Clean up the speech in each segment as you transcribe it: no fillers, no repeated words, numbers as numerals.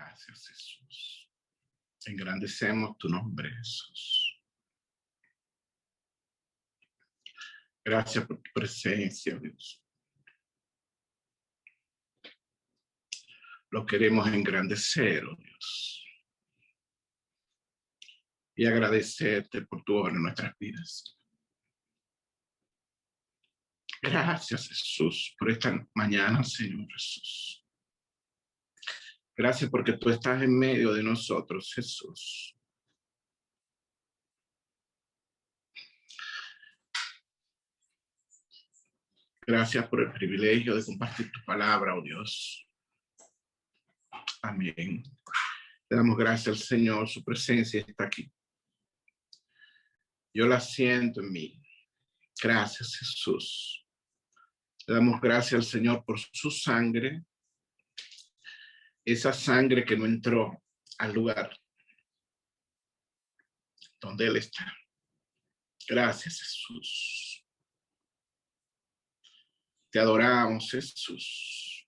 Gracias, Jesús. Engrandecemos tu nombre, Jesús. Gracias por tu presencia, Dios. Lo queremos engrandecer, oh Dios. Y agradecerte por tu obra en nuestras vidas. Gracias, Jesús, por esta mañana, Señor Jesús. Gracias porque tú estás en medio de nosotros, Jesús. Gracias por el privilegio de compartir tu palabra, oh Dios. Amén. Le damos gracias al Señor, su presencia está aquí. Yo la siento en mí. Gracias, Jesús. Le damos gracias al Señor por su sangre. Esa sangre que no entró al lugar donde Él está. Gracias, Jesús. Te adoramos, Jesús.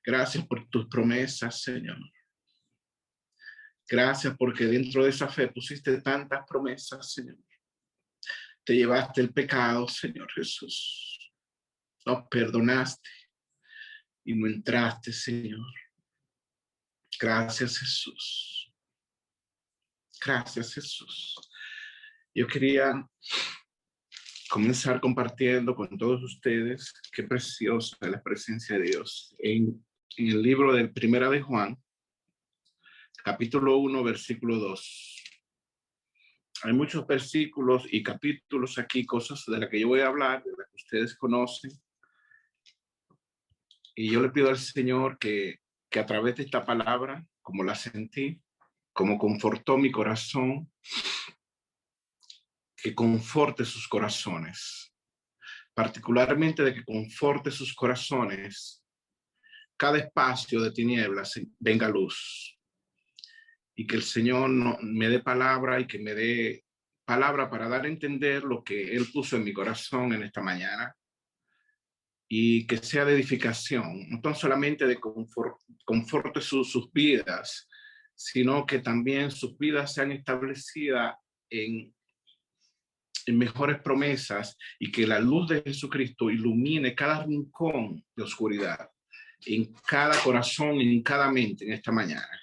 Gracias por tus promesas, Señor. Gracias porque dentro de esa fe pusiste tantas promesas, Señor. Te llevaste el pecado, Señor Jesús. Nos perdonaste y no entraste, Señor. Gracias, Jesús. Gracias, Jesús. Yo quería comenzar compartiendo con todos ustedes qué preciosa es la presencia de Dios. En el libro del Primera de Juan, capítulo 1, versículo 2. Hay muchos versículos y capítulos aquí, cosas de las que yo voy a hablar, de las que ustedes conocen. Y yo le pido al Señor que a través de esta palabra, como la sentí, como confortó mi corazón, que conforte sus corazones. Particularmente de que conforte sus corazones. Cada espacio de tinieblas venga luz. Y que el Señor me dé palabra y que me dé palabra para dar a entender lo que Él puso en mi corazón en esta mañana. Y que sea de edificación, no tan solamente de conforte sus vidas, sino que también sus vidas sean establecidas en mejores promesas y que la luz de Jesucristo ilumine cada rincón de oscuridad, en cada corazón, en cada mente en esta mañana.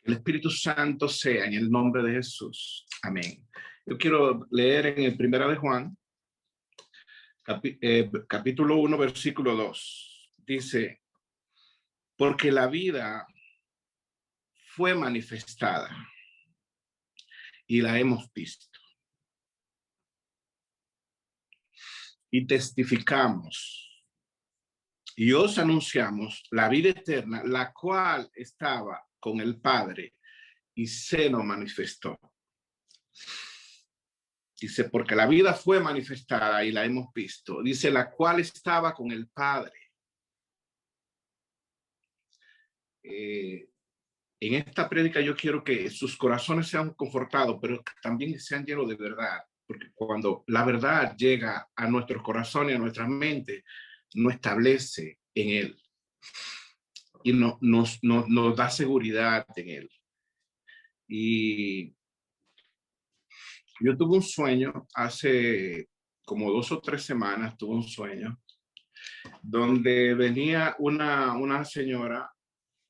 El Espíritu Santo sea en el nombre de Jesús. Amén. Yo quiero leer en el Primera de Juan, capítulo 1, versículo 2. Dice, porque la vida fue manifestada y la hemos visto. Y testificamos y os anunciamos la vida eterna, la cual estaba con el Padre y se nos manifestó. Dice, porque la vida fue manifestada y la hemos visto. Dice, la cual estaba con el Padre. En esta prédica yo quiero que sus corazones sean confortados, pero también sean llenos de verdad. Porque cuando la verdad llega a nuestros corazones, a nuestra mente, nos establece en Él. Y nos da seguridad en Él. Y yo tuve un sueño hace como 2 o 3 semanas, tuve un sueño donde venía una señora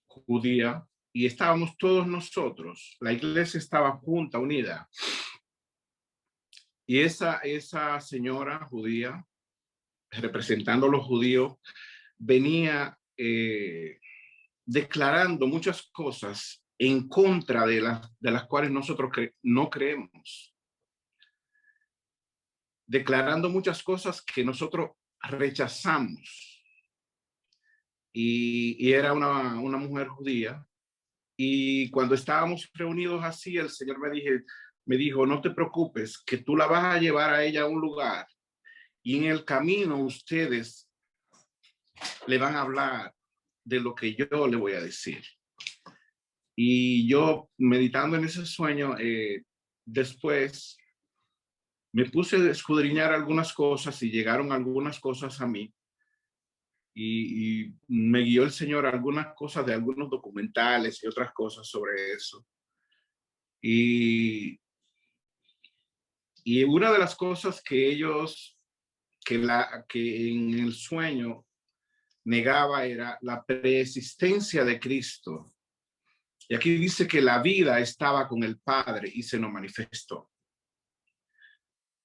judía y estábamos todos nosotros, la iglesia estaba junta, unida. Y esa señora judía, representando a los judíos, venía declarando muchas cosas en contra de las cuales nosotros no creemos. Declarando muchas cosas que nosotros rechazamos. Y era una mujer judía. Y cuando estábamos reunidos así, el Señor me dijo, no te preocupes, que tú la vas a llevar a ella a un lugar. Y en el camino ustedes le van a hablar de lo que yo le voy a decir. Y yo, meditando en ese sueño, después me puse a escudriñar algunas cosas y llegaron algunas cosas a mí y me guió el Señor a algunas cosas de algunos documentales y otras cosas sobre eso. Y, y una de las cosas que ellos, que en el sueño negaba era la preexistencia de Cristo. Y aquí dice que la vida estaba con el Padre y se nos manifestó.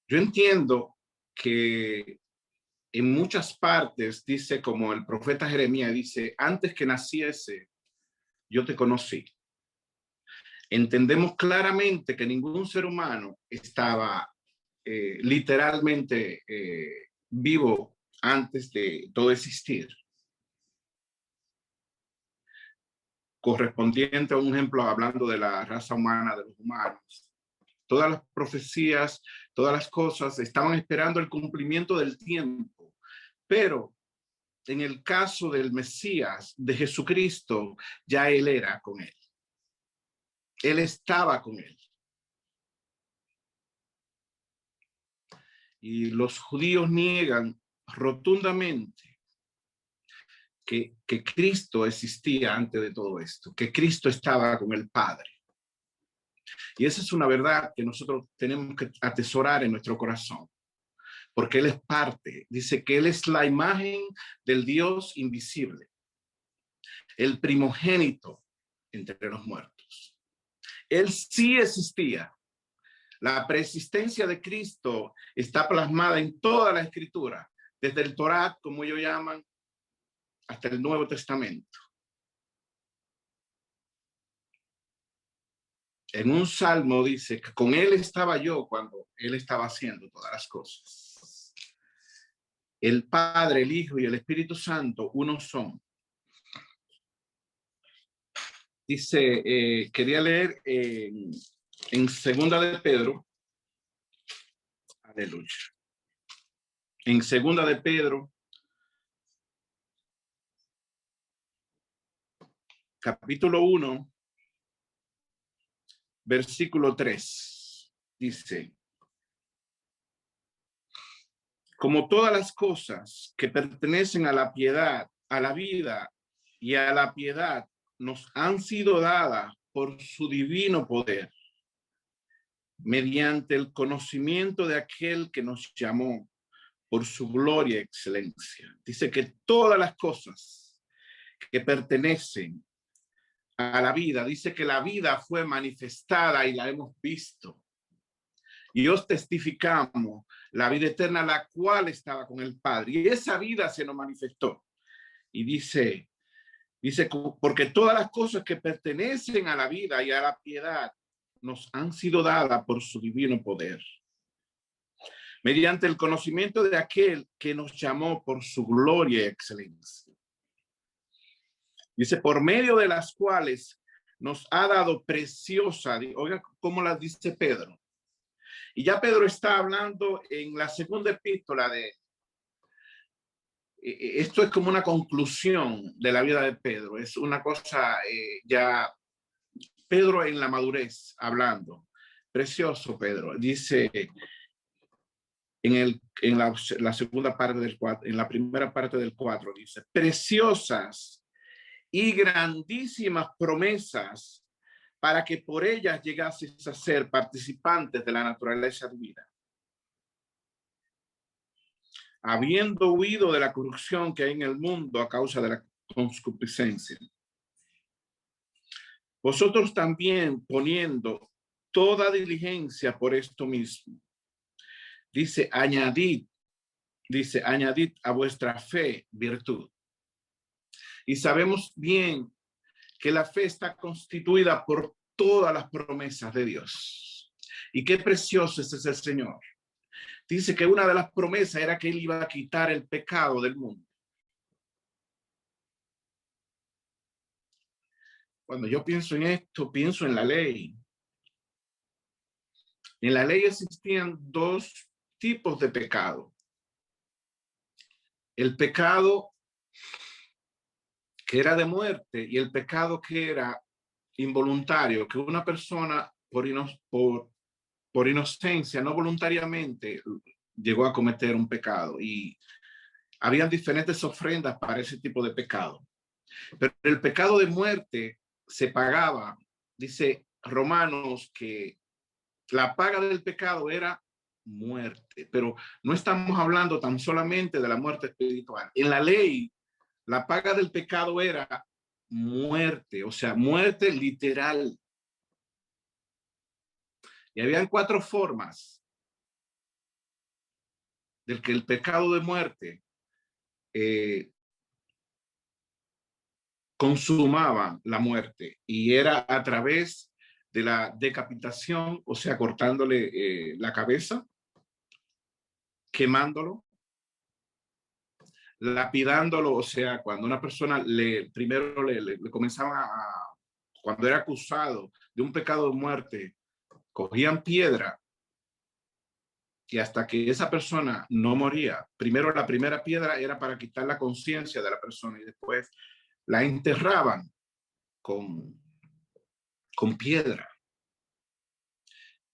Yo entiendo que en muchas partes dice, como el profeta Jeremías dice, antes que naciese, yo te conocí. Entendemos claramente que ningún ser humano estaba literalmente vivo antes de todo existir. Correspondiente a un ejemplo, hablando de la raza humana, de los humanos. Todas las profecías, todas las cosas estaban esperando el cumplimiento del tiempo. Pero en el caso del Mesías, de Jesucristo, ya él era con él. Él estaba con él. Y los judíos niegan rotundamente que Cristo existía antes de todo esto, que Cristo estaba con el Padre. Y esa es una verdad que nosotros tenemos que atesorar en nuestro corazón, porque Él es parte. Dice que Él es la imagen del Dios invisible, el primogénito entre los muertos. Él sí existía. La preexistencia de Cristo está plasmada en toda la Escritura, desde el Torá, como ellos llaman, hasta el Nuevo Testamento. En un salmo dice que con él estaba yo cuando él estaba haciendo todas las cosas. El Padre, el Hijo y el Espíritu Santo uno son. Dice, quería leer en Segunda de Pedro. Aleluya. En Segunda de Pedro, capítulo 1, versículo 3. Dice, como todas las cosas que pertenecen a la piedad, a la vida y a la piedad, nos han sido dadas por su divino poder, mediante el conocimiento de aquel que nos llamó por su gloria y excelencia. Dice que todas las cosas que pertenecen a la vida, dice que la vida fue manifestada y la hemos visto. Y os testificamos la vida eterna, la cual estaba con el Padre. Y esa vida se nos manifestó. Y dice, porque todas las cosas que pertenecen a la vida y a la piedad nos han sido dadas por su divino poder, mediante el conocimiento de aquel que nos llamó por su gloria y excelencia. Dice, por medio de las cuales nos ha dado preciosa, oiga cómo la dice Pedro. Y ya Pedro está hablando en la segunda epístola de, esto es como una conclusión de la vida de Pedro, es una cosa ya Pedro en la madurez hablando. Precioso Pedro. Dice en la segunda parte del 4, en la primera parte del 4, dice, preciosas y grandísimas promesas para que por ellas llegases a ser participantes de la naturaleza divina, habiendo huido de la corrupción que hay en el mundo a causa de la concupiscencia. Vosotros también poniendo toda diligencia por esto mismo. Dice, añadid a vuestra fe virtud. Y sabemos bien que la fe está constituida por todas las promesas de Dios. Y qué precioso es el Señor. Dice que una de las promesas era que Él iba a quitar el pecado del mundo. Cuando yo pienso en esto, pienso en la ley. En la ley existían dos tipos de pecado. El pecado que era de muerte y el pecado que era involuntario, que una persona por inocencia, no voluntariamente, llegó a cometer un pecado. Y Habían diferentes ofrendas para ese tipo de pecado. Pero el pecado de muerte se pagaba, dice Romanos, que la paga del pecado era muerte, pero no estamos hablando tan solamente de la muerte espiritual. En la ley, la paga del pecado era muerte, o sea, muerte literal. Y habían 4 formas del que el pecado de muerte consumaba la muerte, y era a través de la decapitación, o sea, cortándole la cabeza, quemándolo, lapidándolo, o sea, cuando una persona primero le comenzaban cuando era acusado de un pecado de muerte, cogían piedra, y hasta que esa persona no moría, primero la primera piedra era para quitar la conciencia de la persona, y después la enterraban con piedra,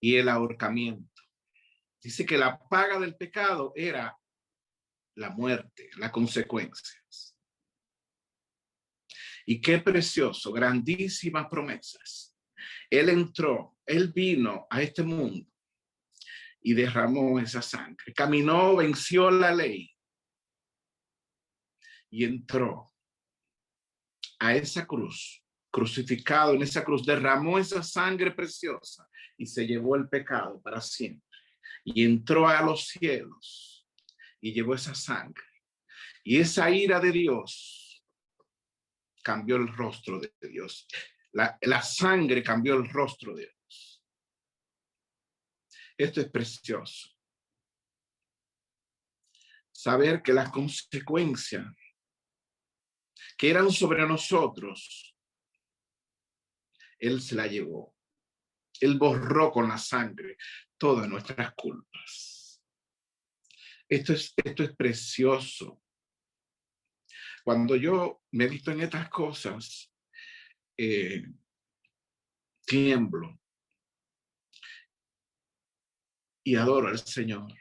y el ahorcamiento. Dice que la paga del pecado era la muerte, las consecuencias. Y qué precioso, grandísimas promesas. Él entró, él vino a este mundo y derramó esa sangre. Caminó, venció la ley y entró a esa cruz, crucificado en esa cruz, derramó esa sangre preciosa y se llevó el pecado para siempre. Y entró a los cielos y llevó esa sangre. Y esa ira de Dios cambió el rostro de Dios. La sangre cambió el rostro de Dios. Esto es precioso. Saber que las consecuencias que eran sobre nosotros, Él se la llevó. Él borró con la sangre todas nuestras culpas. Esto es precioso. Cuando yo medito en estas cosas, tiemblo y adoro al Señor.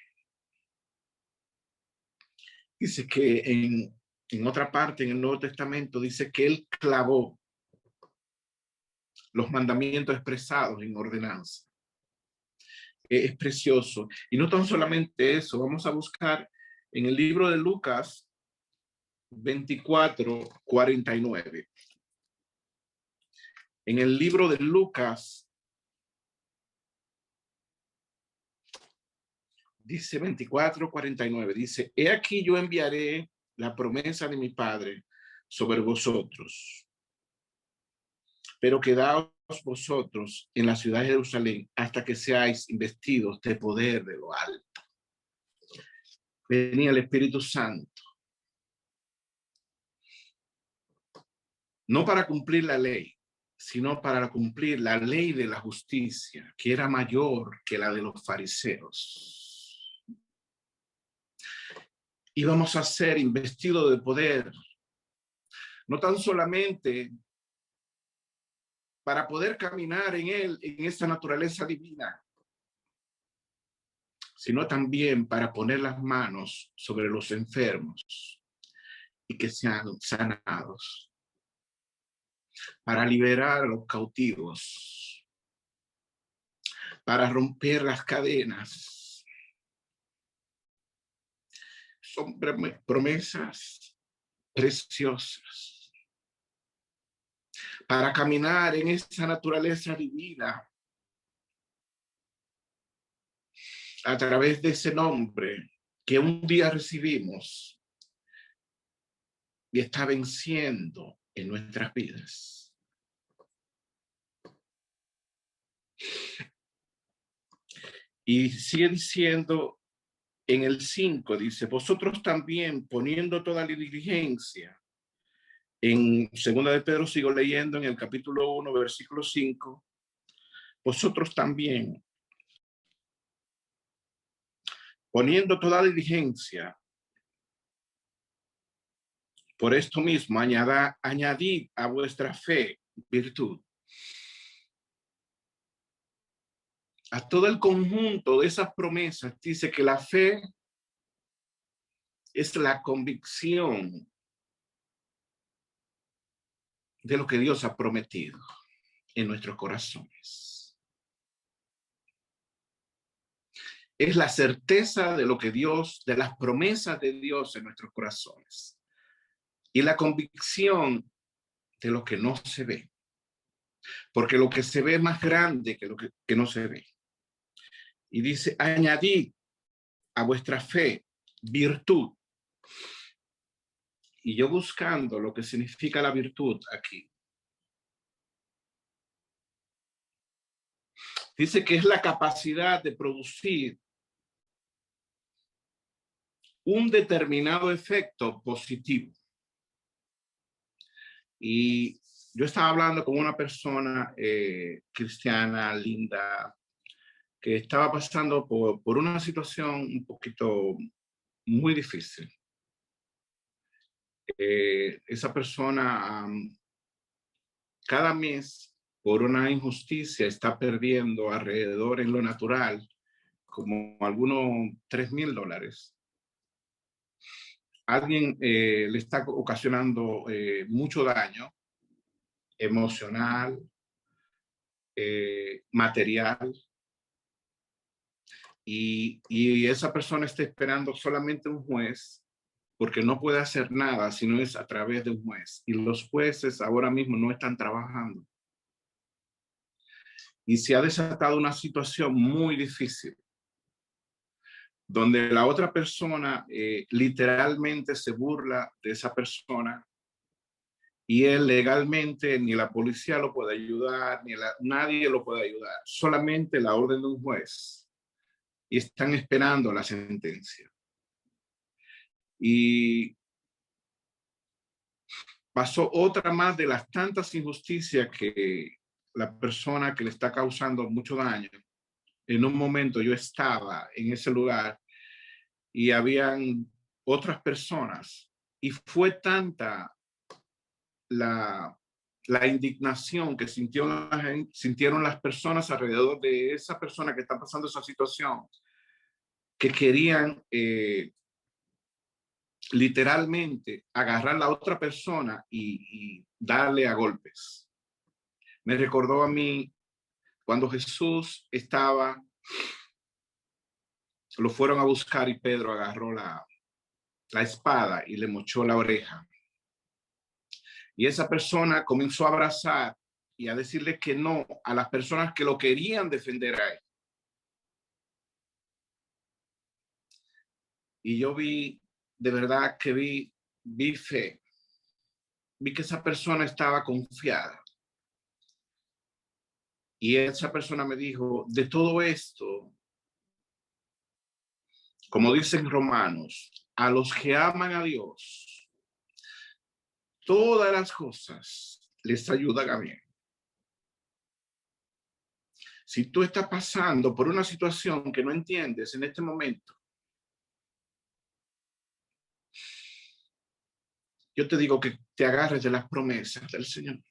Dice que en otra parte, en el Nuevo Testamento, dice que Él clavó los mandamientos expresados en ordenanza. Es precioso. Y no tan solamente eso, vamos a buscar en el libro de Lucas 24:49. En el libro de Lucas dice 24:49, dice: he aquí yo enviaré la promesa de mi Padre sobre vosotros, pero quedaos vosotros en la ciudad de Jerusalén hasta que seáis investidos de poder de lo alto. Venía el Espíritu Santo, no para cumplir la ley, sino para cumplir la ley de la justicia, que era mayor que la de los fariseos. Íbamos a ser investidos de poder, no tan solamente para poder caminar en él, en esa naturaleza divina, sino también para poner las manos sobre los enfermos y que sean sanados, para liberar a los cautivos, para romper las cadenas. Son promesas preciosas para caminar en esa naturaleza divina a través de ese nombre que un día recibimos y está venciendo en nuestras vidas. Y sigue diciendo en el 5, dice: vosotros también, poniendo toda la diligencia. En segunda de Pedro sigo leyendo en el capítulo 1, versículo 5. Vosotros también, poniendo toda diligencia, por esto mismo, añadid a vuestra fe virtud. A todo el conjunto de esas promesas dice que la fe es la convicción de lo que Dios ha prometido en nuestros corazones. Es la certeza de lo que Dios, de las promesas de Dios en nuestros corazones. Y la convicción de lo que no se ve. Porque lo que se ve es más grande que lo que no se ve. Y dice, añadid a vuestra fe virtud. Y yo buscando lo que significa la virtud aquí. Dice que es la capacidad de producir un determinado efecto positivo. Y yo estaba hablando con una persona cristiana, linda, que estaba pasando por una situación un poquito muy difícil. Esa persona cada mes por una injusticia está perdiendo alrededor en lo natural como algunos $3,000. Alguien le está ocasionando mucho daño emocional, material, y esa persona está esperando solamente un juez porque no puede hacer nada si no es a través de un juez. Y los jueces ahora mismo no están trabajando. Y se ha desatado una situación muy difícil, donde la otra persona literalmente se burla de esa persona y él legalmente ni la policía lo puede ayudar, nadie lo puede ayudar, solamente la orden de un juez. Y están esperando la sentencia. Y pasó otra más de las tantas injusticias que la persona que le está causando mucho daño. En un momento yo estaba en ese lugar y habían otras personas y fue tanta la indignación que sintieron las personas alrededor de esa persona que está pasando esa situación, que querían literalmente agarrar a la otra persona y darle a golpes. Me recordó a mí cuando Jesús lo fueron a buscar y Pedro agarró la espada y le mochó la oreja. Y esa persona comenzó a abrazar y a decirle que no a las personas que lo querían defender a él. Y yo vi, de verdad que vi fe. Vi que esa persona estaba confiada. Y esa persona me dijo, de todo esto, como dicen Romanos, a los que aman a Dios, todas las cosas les ayudan a bien. Si tú estás pasando por una situación que no entiendes en este momento, yo te digo que te agarres de las promesas del Señor,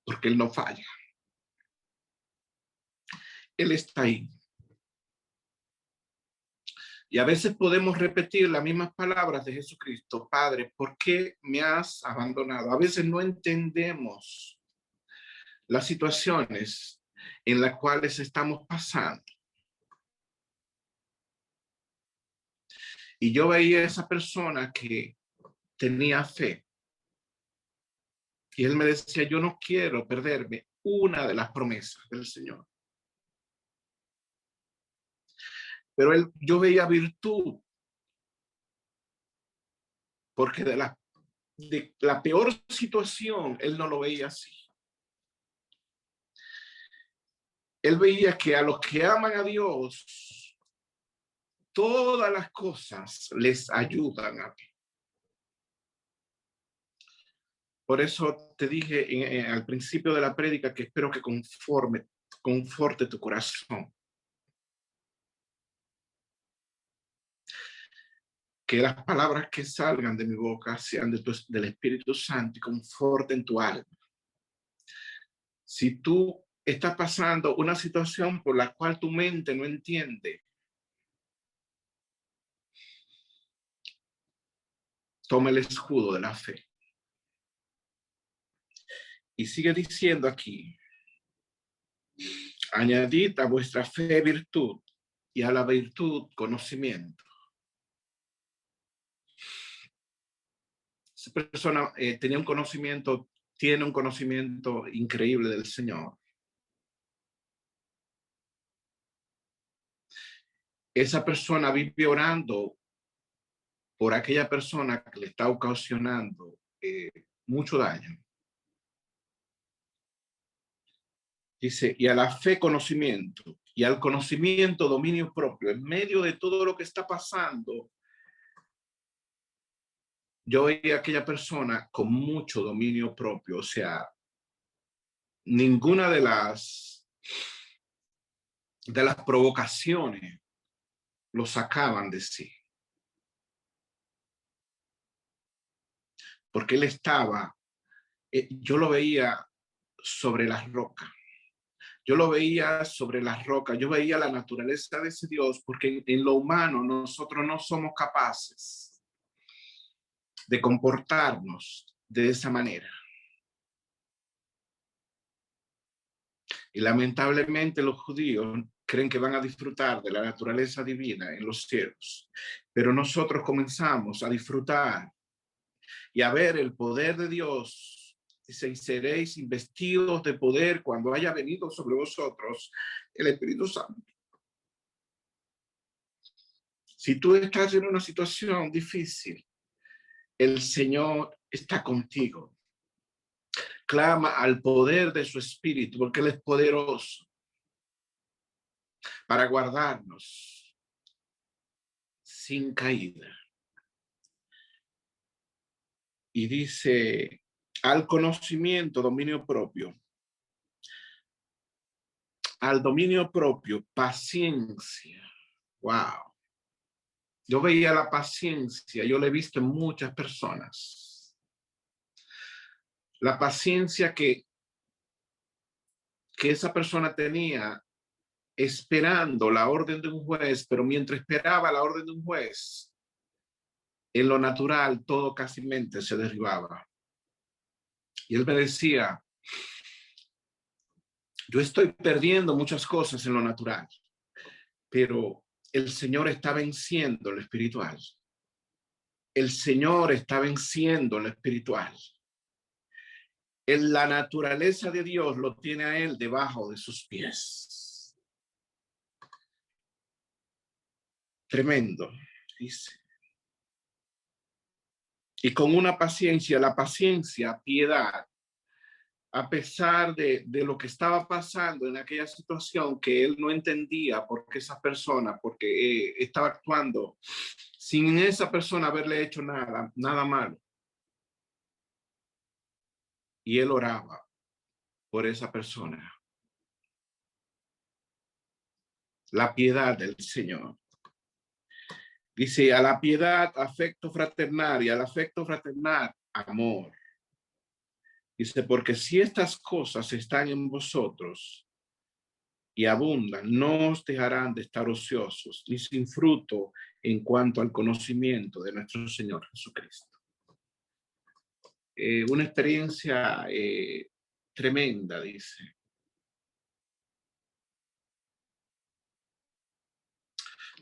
porque Él no falla. Él está ahí. Y a veces podemos repetir las mismas palabras de Jesucristo. Padre, ¿por qué me has abandonado? A veces no entendemos las situaciones en las cuales estamos pasando. Y yo veía a esa persona que tenía fe. Y él me decía, yo no quiero perderme una de las promesas del Señor. Pero yo veía virtud, porque de la peor situación, él no lo veía así. Él veía que a los que aman a Dios, todas las cosas les ayudan a ti. Por eso te dije al principio de la prédica que espero que conforte tu corazón. Que las palabras que salgan de mi boca sean del Espíritu Santo y conforten tu alma. Si tú estás pasando una situación por la cual tu mente no entiende, toma el escudo de la fe. Y sigue diciendo aquí, añadid a vuestra fe virtud y a la virtud conocimiento. Esa persona tiene un conocimiento increíble del Señor. Esa persona vive orando por aquella persona que le está ocasionando mucho daño. Dice, y a la fe conocimiento, y al conocimiento dominio propio. En medio de todo lo que está pasando, yo veía a aquella persona con mucho dominio propio. O sea, ninguna de las provocaciones lo sacaban de sí. Porque él estaba, yo lo veía sobre las rocas. Yo lo veía sobre las rocas, yo veía la naturaleza de ese Dios, porque en lo humano nosotros no somos capaces de comportarnos de esa manera. Y lamentablemente los judíos creen que van a disfrutar de la naturaleza divina en los cielos, pero nosotros comenzamos a disfrutar y a ver el poder de Dios. Dice, y seréis investidos de poder cuando haya venido sobre vosotros el Espíritu Santo. Si tú estás en una situación difícil, el Señor está contigo. Clama al poder de su Espíritu, porque Él es poderoso para guardarnos sin caída. Y dice, al conocimiento, dominio propio. Al dominio propio, paciencia. Wow. Yo veía la paciencia, yo la he visto en muchas personas. La paciencia que esa persona tenía esperando la orden de un juez, pero mientras esperaba la orden de un juez, en lo natural todo casi se derribaba. Y él me decía, yo estoy perdiendo muchas cosas en lo natural, pero el Señor está venciendo lo espiritual. El Señor está venciendo lo espiritual. En la naturaleza de Dios lo tiene a él debajo de sus pies. Tremendo, dice. Y con una paciencia, la paciencia, piedad, a pesar de lo que estaba pasando en aquella situación que él no entendía por qué esa persona, porque estaba actuando sin esa persona haberle hecho nada malo. Y él oraba por esa persona. La piedad del Señor. Dice, a la piedad, afecto fraternal, y al afecto fraternal, amor. Dice, porque si estas cosas están en vosotros y abundan, no os dejarán de estar ociosos ni sin fruto en cuanto al conocimiento de nuestro Señor Jesucristo. Una experiencia tremenda, dice.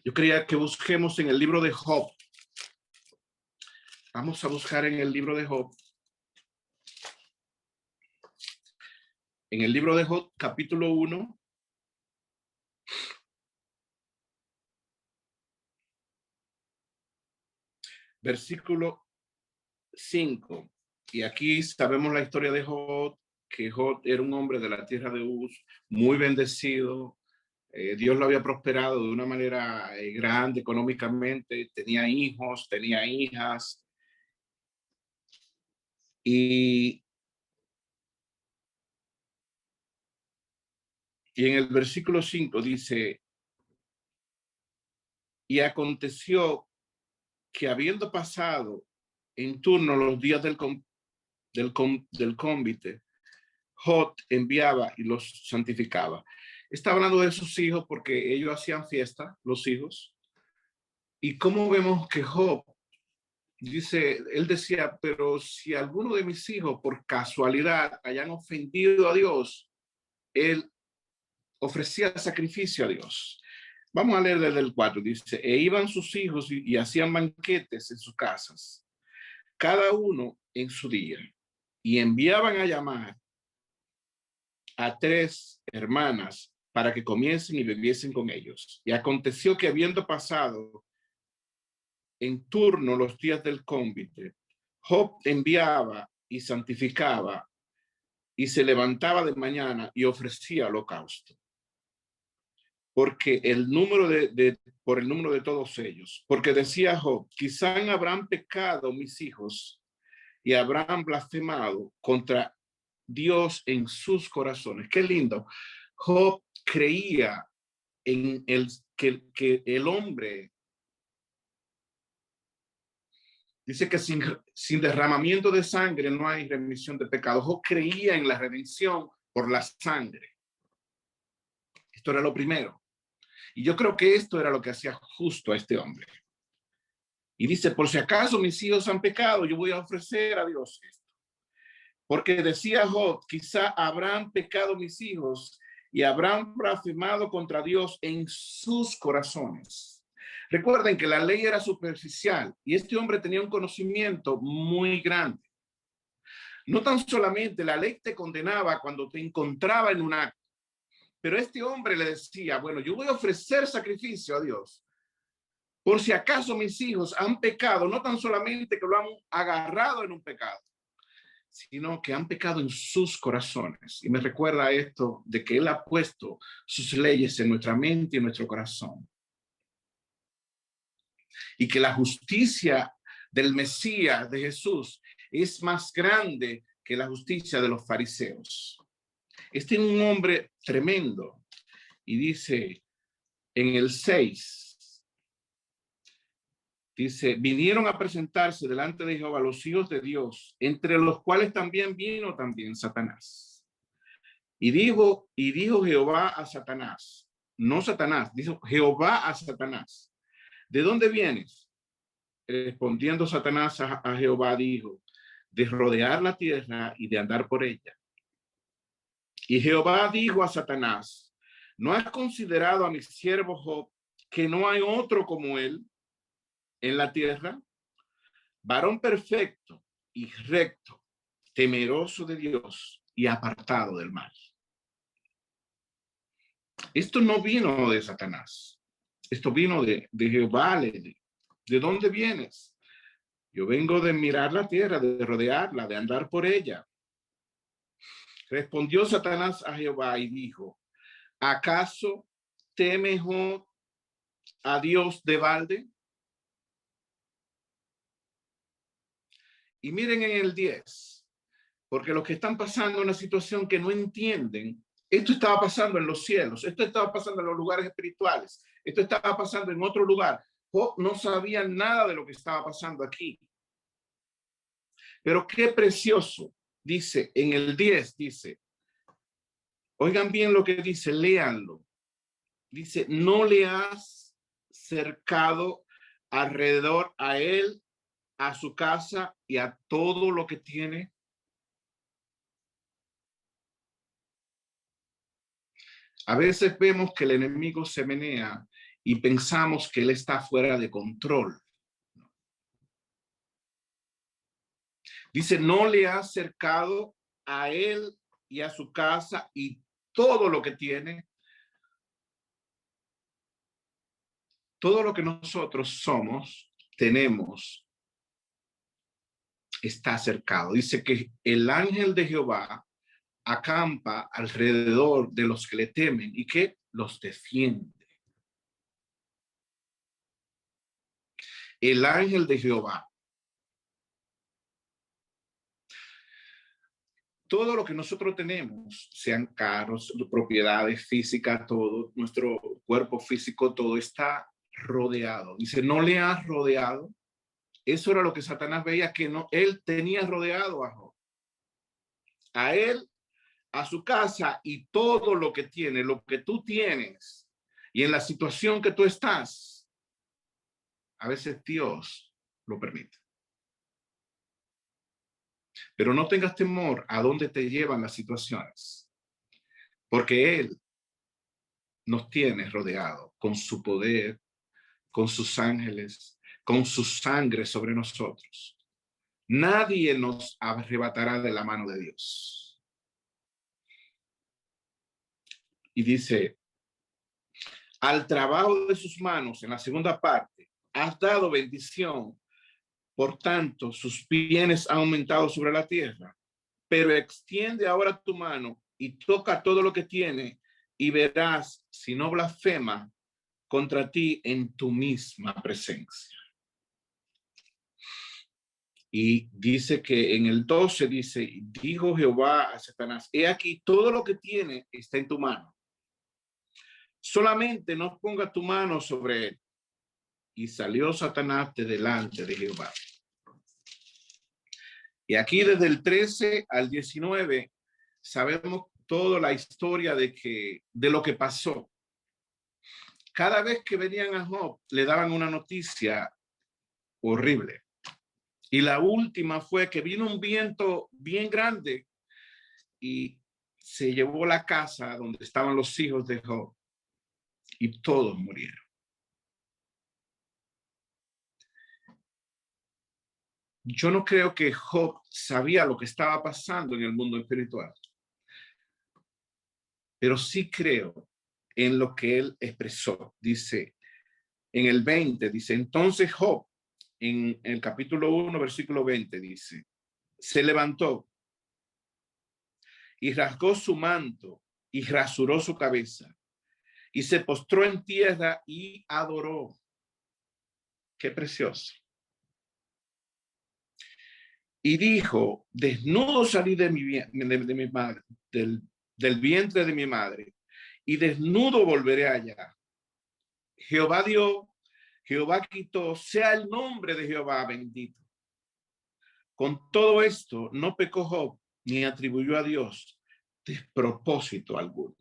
Yo quería que busquemos en el libro de Job. Vamos a buscar en el libro de Job. En el libro de Job, capítulo 1. Versículo 5. Y aquí sabemos la historia de Job, que Job era un hombre de la tierra de Uz, muy bendecido. Dios lo había prosperado de una manera grande económicamente. Tenía hijos, tenía hijas. Y en el versículo 5 dice, y aconteció que habiendo pasado en turno los días del cómbite, Job enviaba y los santificaba. Está hablando de sus hijos porque ellos hacían fiesta, los hijos. Y cómo vemos que Job dice, él decía, pero si alguno de mis hijos por casualidad hayan ofendido a Dios, él ofrecía sacrificio a Dios. Vamos a leer desde el 4, dice, e iban sus hijos y hacían banquetes en sus casas, cada uno en su día, y enviaban a llamar a 3 hermanas para que comiesen y bebiesen con ellos. Y aconteció que habiendo pasado en turno los días del cónvite, Job enviaba y santificaba y se levantaba de mañana y ofrecía holocausto. Porque por el número de todos ellos, porque decía Job, quizá habrán pecado mis hijos y habrán blasfemado contra Dios en sus corazones. Qué lindo. Job creía en que el hombre, dice que sin derramamiento de sangre no hay remisión de pecados. Job creía en la redención por la sangre. Esto era lo primero. Y yo creo que esto era lo que hacía justo a este hombre. Y dice, por si acaso mis hijos han pecado, yo voy a ofrecer a Dios esto. Porque decía Job, quizá habrán pecado mis hijos y habrán blasfemado contra Dios en sus corazones. Recuerden que la ley era superficial y este hombre tenía un conocimiento muy grande. No tan solamente la ley te condenaba cuando te encontraba en un acto, pero este hombre le decía, bueno, yo voy a ofrecer sacrificio a Dios. Por si acaso mis hijos han pecado, no tan solamente que lo han agarrado en un pecado, sino que han pecado en sus corazones. Y me recuerda esto de que Él ha puesto sus leyes en nuestra mente y en nuestro corazón. Y que la justicia del Mesías, de Jesús, es más grande que la justicia de los fariseos. Este es un hombre tremendo. Y dice en el 6, dice, vinieron a presentarse delante de Jehová los hijos de Dios, entre los cuales también vino también Satanás. Y dijo Jehová a Satanás, no Satanás, dijo Jehová a Satanás, ¿de dónde vienes? Respondiendo Satanás a Jehová dijo, de rodear la tierra y de andar por ella. Y Jehová dijo a Satanás, ¿no has considerado a mi siervo Job, que no hay otro como él en la tierra? Varón perfecto y recto, temeroso de Dios y apartado del mal. Esto no vino de Satanás. Esto vino de Jehová. ¿De dónde vienes? Yo vengo de mirar la tierra, de rodearla, de andar por ella. Respondió Satanás a Jehová y dijo, ¿acaso teme Job a Dios de balde? Y miren en el 10, porque los que están pasando una situación que no entienden, esto estaba pasando en los cielos, esto estaba pasando en los lugares espirituales, esto estaba pasando en otro lugar. Job no sabía nada de lo que estaba pasando aquí. Pero qué precioso, dice en el 10, dice, oigan bien lo que dice, léanlo. Dice, no le has cercado alrededor a él, a su casa y a todo lo que tiene. A veces vemos que el enemigo se menea y pensamos que él está fuera de control. Dice, no le ha acercado a él y a su casa y todo lo que tiene. Todo lo que nosotros somos, tenemos, está cercado. Dice que el ángel de Jehová acampa alrededor de los que le temen y que los defiende. El ángel de Jehová. Todo lo que nosotros tenemos, sean carros, propiedades físicas, todo, nuestro cuerpo físico, todo está rodeado. Dice, no le has rodeado. Eso era lo que Satanás veía, que no, él tenía rodeado a Job. A él, a su casa y todo lo que tiene, lo que tú tienes y en la situación que tú estás, a veces Dios lo permite. Pero no tengas temor a dónde te llevan las situaciones, porque Él nos tiene rodeado con su poder, con sus ángeles, con su sangre sobre nosotros. Nadie nos arrebatará de la mano de Dios. Y dice, al trabajo de sus manos, en la segunda parte, has dado bendición. Por tanto, sus bienes han aumentado sobre la tierra. Pero extiende ahora tu mano y toca todo lo que tiene y verás si no blasfema contra ti en tu misma presencia. Y dice que en el 12 dice, dijo Jehová a Satanás, he aquí todo lo que tiene está en tu mano. Solamente no pongas tu mano sobre él. Y salió Satanás de delante de Jehová. Y aquí desde el 13 al 19 sabemos toda la historia de lo que pasó. Cada vez que venían a Job le daban una noticia horrible. Y la última fue que vino un viento bien grande y se llevó la casa donde estaban los hijos de Job y todos murieron. Yo no creo que Job sabía lo que estaba pasando en el mundo espiritual, pero sí creo en lo que él expresó. Dice en el 20, dice, entonces Job, en el capítulo 1, versículo 20, dice, se levantó y rasgó su manto y rasuró su cabeza y se postró en tierra y adoró. Qué precioso. Y dijo, desnudo salí de mi madre, del vientre de mi madre, y desnudo volveré allá. Jehová dio, Jehová quitó, sea el nombre de Jehová bendito. Con todo esto, no pecó Job, ni atribuyó a Dios despropósito alguno.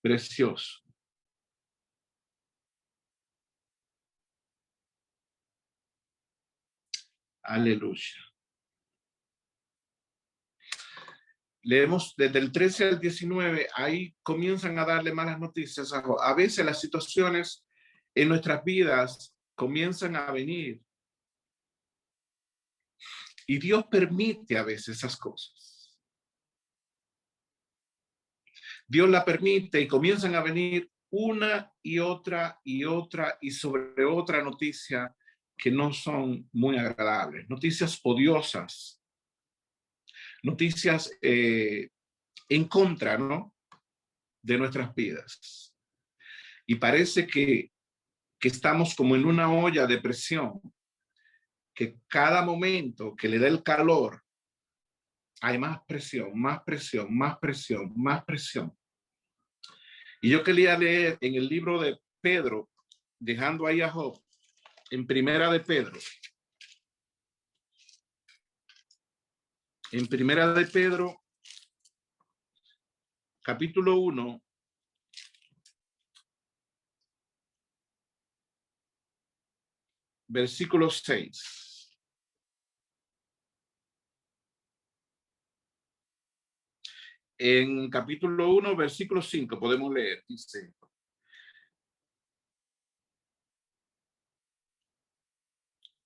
Precioso. Aleluya. Leemos desde el 13 al 19, ahí comienzan a darle malas noticias a Job. A veces las situaciones en nuestras vidas comienzan a venir y Dios permite a veces esas cosas. Dios la permite y comienzan a venir una y otra y otra y sobre otra noticia que no son muy agradables, noticias odiosas, noticias en contra, ¿no?, de nuestras vidas. Y parece que estamos como en una olla de presión, que cada momento que le da el calor, hay más presión, más presión, más presión, más presión. Y yo quería leer en el libro de Pedro, dejando ahí a Job, en Primera de Pedro. En Primera de Pedro, capítulo 1, versículo 6. En capítulo 1, versículo 5, podemos leer, dice,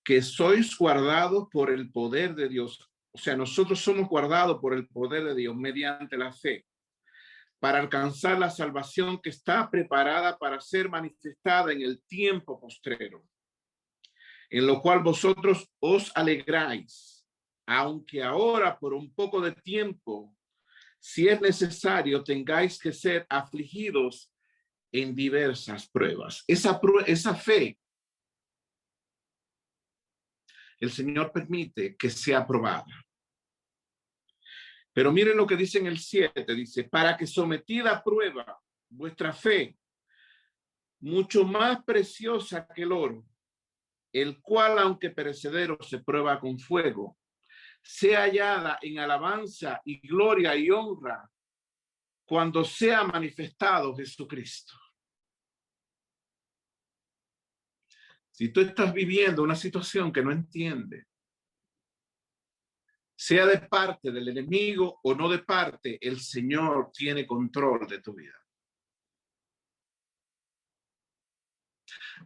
que sois guardados por el poder de Dios. O sea, nosotros somos guardados por el poder de Dios mediante la fe, para alcanzar la salvación que está preparada para ser manifestada en el tiempo postrero, en lo cual vosotros os alegráis, aunque ahora por un poco de tiempo, si es necesario, tengáis que ser afligidos en diversas pruebas. Esa fe, el Señor permite que sea probada. Pero miren lo que dice en el 7, dice, para que sometida a prueba vuestra fe, mucho más preciosa que el oro, el cual, aunque perecedero, se prueba con fuego, sea hallada en alabanza y gloria y honra cuando sea manifestado Jesucristo. Si tú estás viviendo una situación que no entiendes, sea de parte del enemigo o no de parte, el Señor tiene control de tu vida.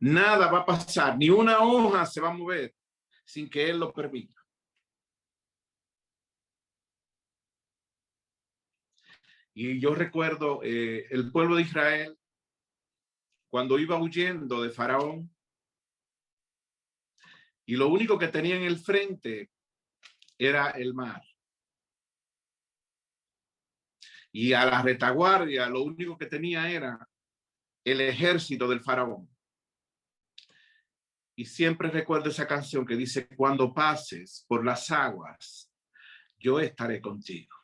Nada va a pasar, ni una hoja se va a mover sin que Él lo permita. Y yo recuerdo el pueblo de Israel, cuando iba huyendo de Faraón, y lo único que tenía en el frente era el mar. Y a la retaguardia lo único que tenía era el ejército del Faraón. Y siempre recuerdo esa canción que dice, cuando pases por las aguas, yo estaré contigo.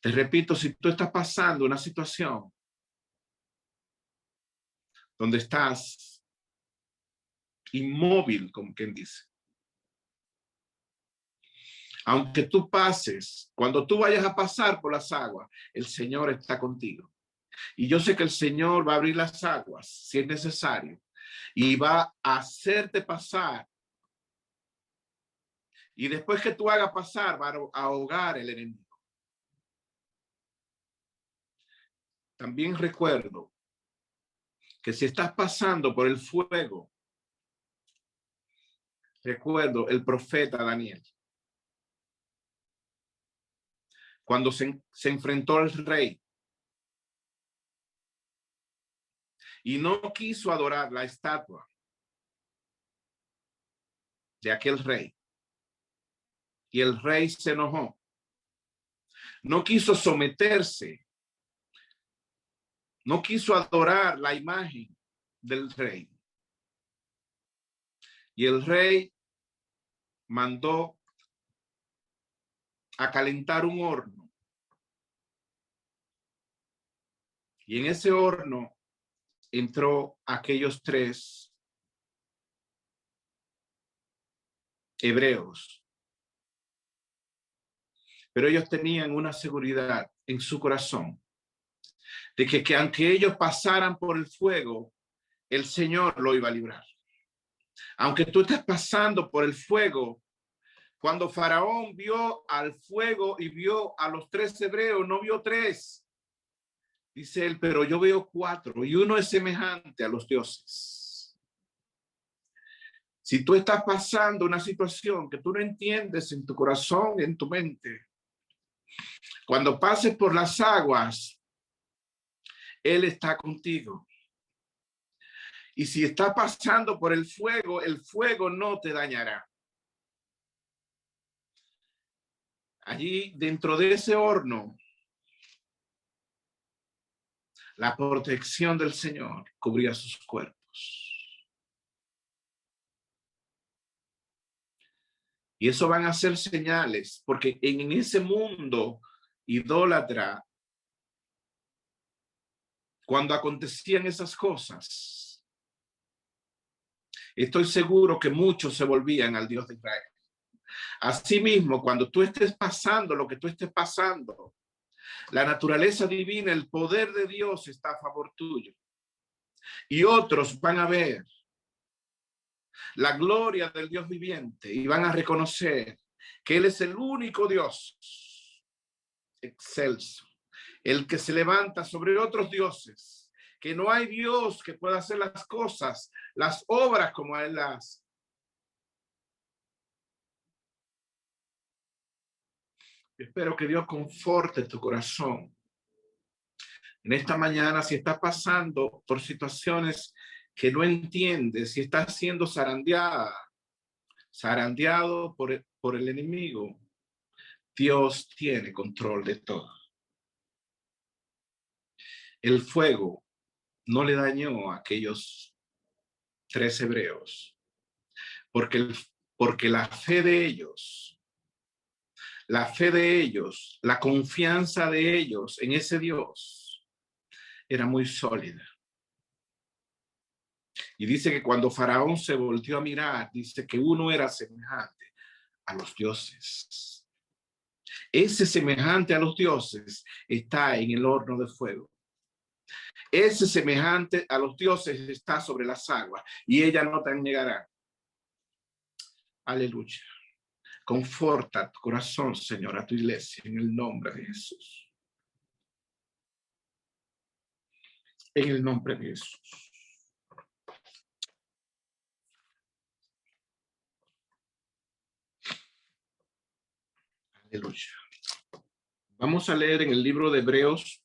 Te repito, si tú estás pasando una situación donde estás inmóvil, como quien dice, aunque tú pases, cuando tú vayas a pasar por las aguas, el Señor está contigo. Y yo sé que el Señor va a abrir las aguas si es necesario y va a hacerte pasar. Y después que tú hagas pasar, va a ahogar el enemigo. También recuerdo que si estás pasando por el fuego, recuerdo el profeta Daniel. Cuando se enfrentó al rey y no quiso adorar la estatua de aquel rey. Y el rey se enojó. No quiso someterse. No quiso adorar la imagen del rey. Y el rey mandó a calentar un horno. Y en ese horno entró aquellos 3 hebreos. Pero ellos tenían una seguridad en su corazón de que aunque ellos pasaran por el fuego, el Señor lo iba a librar. Aunque tú estés pasando por el fuego, cuando Faraón vio al fuego y vio a los 3 hebreos, no vio 3. Dice él, pero yo veo 4 y uno es semejante a los dioses. Si tú estás pasando una situación que tú no entiendes en tu corazón, en tu mente, cuando pases por las aguas, Él está contigo. Y si estás pasando por el fuego no te dañará. Allí dentro de ese horno, la protección del Señor cubría sus cuerpos. Y eso van a ser señales, porque en ese mundo idólatra, cuando acontecían esas cosas, estoy seguro que muchos se volvían al Dios de Israel. Asimismo, cuando tú estés pasando lo que tú estés pasando, la naturaleza divina, el poder de Dios está a favor tuyo. Y otros van a ver la gloria del Dios viviente y van a reconocer que Él es el único Dios excelso, el que se levanta sobre otros dioses, que no hay Dios que pueda hacer las cosas, las obras como Él las. Espero que Dios conforte tu corazón. En esta mañana, si estás pasando por situaciones que no entiendes, si estás siendo zarandeado por el enemigo, Dios tiene control de todo. El fuego no le dañó a aquellos 3 hebreos, porque la fe de ellos, la confianza de ellos en ese Dios era muy sólida. Y dice que cuando Faraón se volteó a mirar, dice que uno era semejante a los dioses. Ese semejante a los dioses está en el horno de fuego. Ese semejante a los dioses está sobre las aguas y ella no te negará. Aleluya. Conforta tu corazón, Señor, a tu iglesia en el nombre de Jesús. En el nombre de Jesús. Aleluya. Vamos a leer en el libro de Hebreos,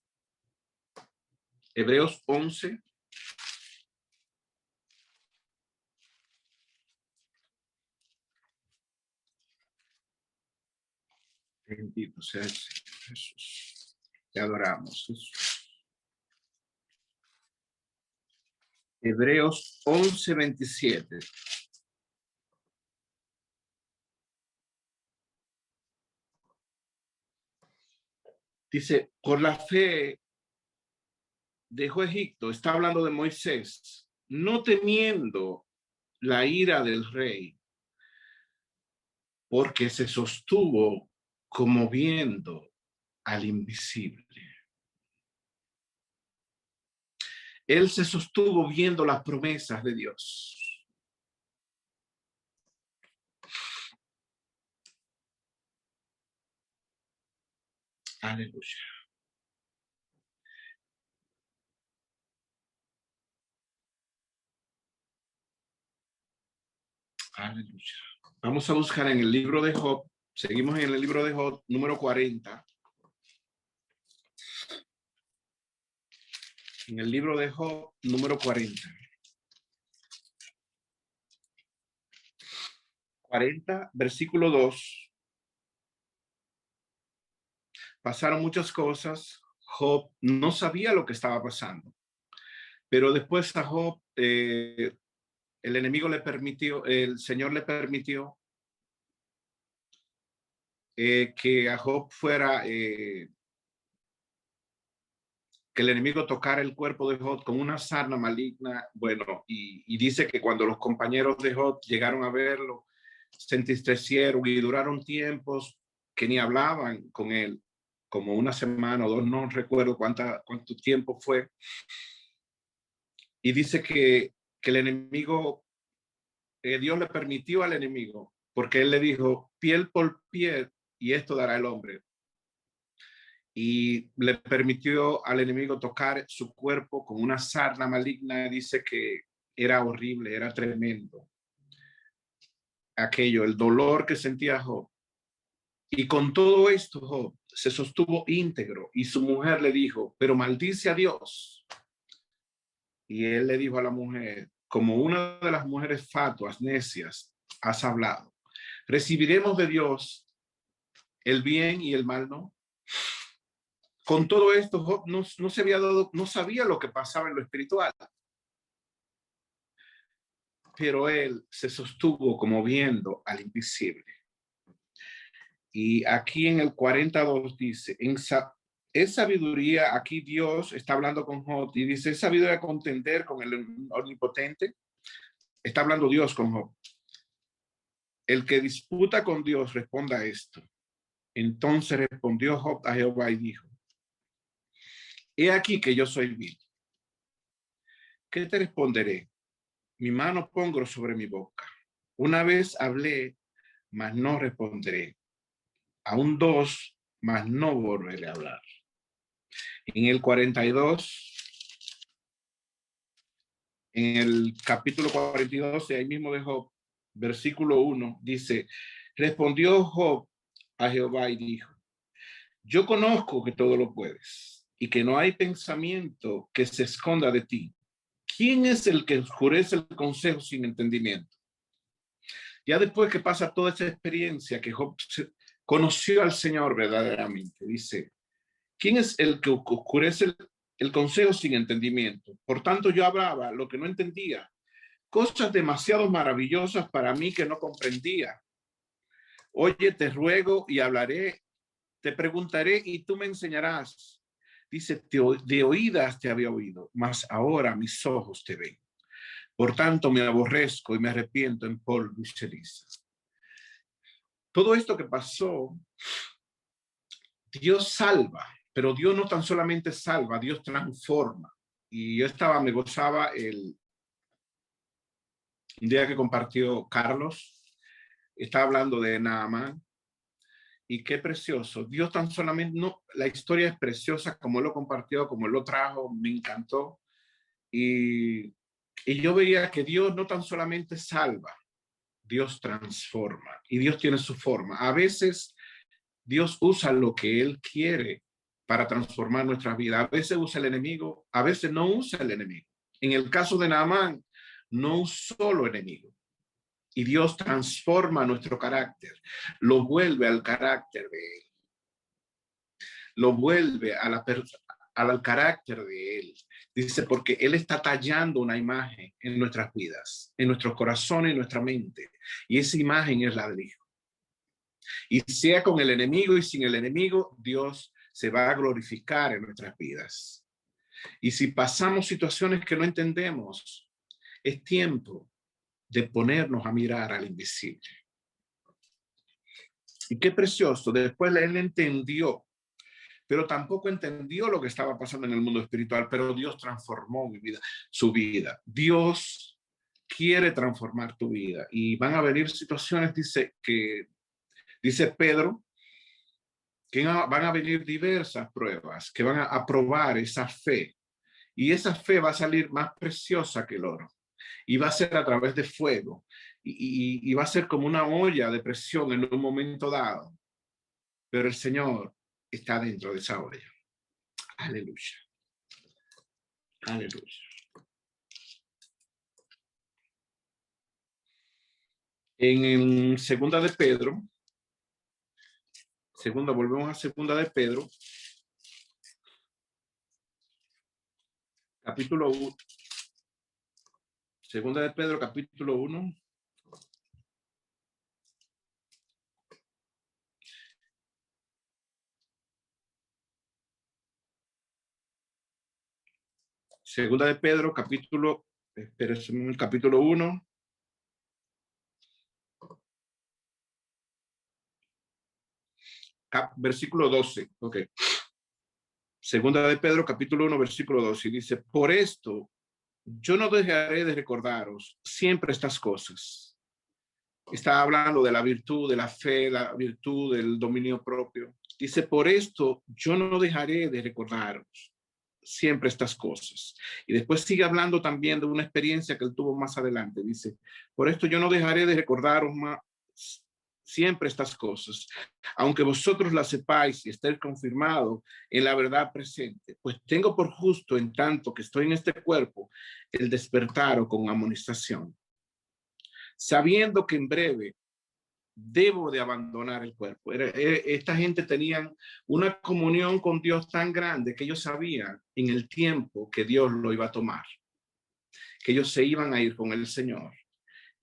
Hebreos 11. Bendito sea el Señor Jesús. Te adoramos, Jesús. Hebreos 11:27. Dice, por la fe dejó Egipto, está hablando de Moisés, no temiendo la ira del rey, porque se sostuvo como viendo al invisible. Él se sostuvo viendo las promesas de Dios. Aleluya. Aleluya. Vamos a buscar en el libro de Job. Seguimos en el libro de Job, número 40. En el libro de Job, número 40. 40, versículo 2. Pasaron muchas cosas. Job no sabía lo que estaba pasando. Pero después a Job, el enemigo le permitió, el Señor le permitió que a Job fuera, que el enemigo tocara el cuerpo de Job con una sarna maligna. Bueno, y dice que cuando los compañeros de Job llegaron a verlo, se entristecieron y duraron tiempos que ni hablaban con él, como una semana o dos, no recuerdo cuánto tiempo fue. Y dice que el enemigo, Dios le permitió al enemigo, porque él le dijo, piel por piel, y esto dará el hombre. Y le permitió al enemigo tocar su cuerpo con una sarna maligna. Dice que era horrible, era tremendo. Aquello, el dolor que sentía Job. Y con todo esto, Job se sostuvo íntegro y su mujer le dijo, pero maldice a Dios. Y él le dijo a la mujer, como una de las mujeres fatuas, necias, has hablado. ¿Recibiremos de Dios el bien y el mal no? Con todo esto, Job no se había dado, no sabía lo que pasaba en lo espiritual. Pero él se sostuvo como viendo al invisible. Y aquí en el 42 dice, es sabiduría, aquí Dios está hablando con Job y dice, es sabiduría contender con el omnipotente. Está hablando Dios con Job. El que disputa con Dios responda a esto. Entonces respondió Job a Jehová y dijo, he aquí que yo soy vil. ¿Qué te responderé? Mi mano pongo sobre mi boca. Una vez hablé, mas no responderé. Aún dos, mas no volveré a hablar. En el 42, en el capítulo 42, ahí mismo de Job, versículo 1, dice, respondió Job a Jehová y dijo, yo conozco que todo lo puedes y que no hay pensamiento que se esconda de ti. ¿Quién es el que oscurece el consejo sin entendimiento? Ya después que pasa toda esa experiencia que Job conoció al Señor verdaderamente, dice, ¿quién es el que oscurece el consejo sin entendimiento? Por tanto, yo hablaba lo que no entendía, cosas demasiado maravillosas para mí que no comprendía. Oye, te ruego y hablaré, te preguntaré y tú me enseñarás. Dice, de oídas te había oído, mas ahora mis ojos te ven. Por tanto, me aborrezco y me arrepiento en polvo y ceniza. Todo esto que pasó, Dios salva, pero Dios no tan solamente salva, Dios transforma. y yo me gozaba un día que compartió Carlos, estaba hablando de Naamán, y qué precioso. Dios tan solamente, no, la historia es preciosa, como él lo compartió, como él lo trajo, me encantó. Y yo veía que Dios no tan solamente salva, Dios transforma, y Dios tiene su forma. A veces Dios usa lo que Él quiere para transformar nuestra vida. A veces usa el enemigo, a veces no usa el enemigo. En el caso de Naamán, no usó lo enemigo. Y Dios transforma nuestro carácter, lo vuelve al carácter de Él, lo vuelve al carácter de Él. Dice, porque Él está tallando una imagen en nuestras vidas, en nuestros corazones y nuestra mente. Y esa imagen es la del Hijo. Y sea con el enemigo y sin el enemigo, Dios se va a glorificar en nuestras vidas. Y si pasamos situaciones que no entendemos, es tiempo de ponernos a mirar al invisible. Y qué precioso, después él entendió, pero tampoco entendió lo que estaba pasando en el mundo espiritual, pero Dios transformó su vida. Dios quiere transformar tu vida y van a venir situaciones, dice Pedro, que van a venir diversas pruebas que van a probar esa fe, y esa fe va a salir más preciosa que el oro, y va a ser a través de fuego, y va a ser como una olla de presión en un momento dado, pero el Señor está dentro de esa olla. Aleluya. Aleluya. En segunda de Pedro, volvemos a segunda de Pedro, capítulo 1, segunda de Pedro, capítulo 1. Segunda de Pedro, capítulo 1. Versículo 12. Ok. Segunda de Pedro, capítulo 1, versículo 12. Y dice, por esto yo no dejaré de recordaros siempre estas cosas. Está hablando de la virtud, de la fe, la virtud del dominio propio. Dice, por esto yo no dejaré de recordaros siempre estas cosas. Y después sigue hablando también de una experiencia que él tuvo más adelante. Dice, por esto yo no dejaré de recordaros siempre estas cosas, aunque vosotros las sepáis y estéis confirmados en la verdad presente, pues tengo por justo, en tanto que estoy en este cuerpo, el despertaros con amonestación, sabiendo que en breve debo de abandonar el cuerpo. Esta gente tenían una comunión con Dios tan grande que ellos sabían en el tiempo que Dios lo iba a tomar, que ellos se iban a ir con el Señor.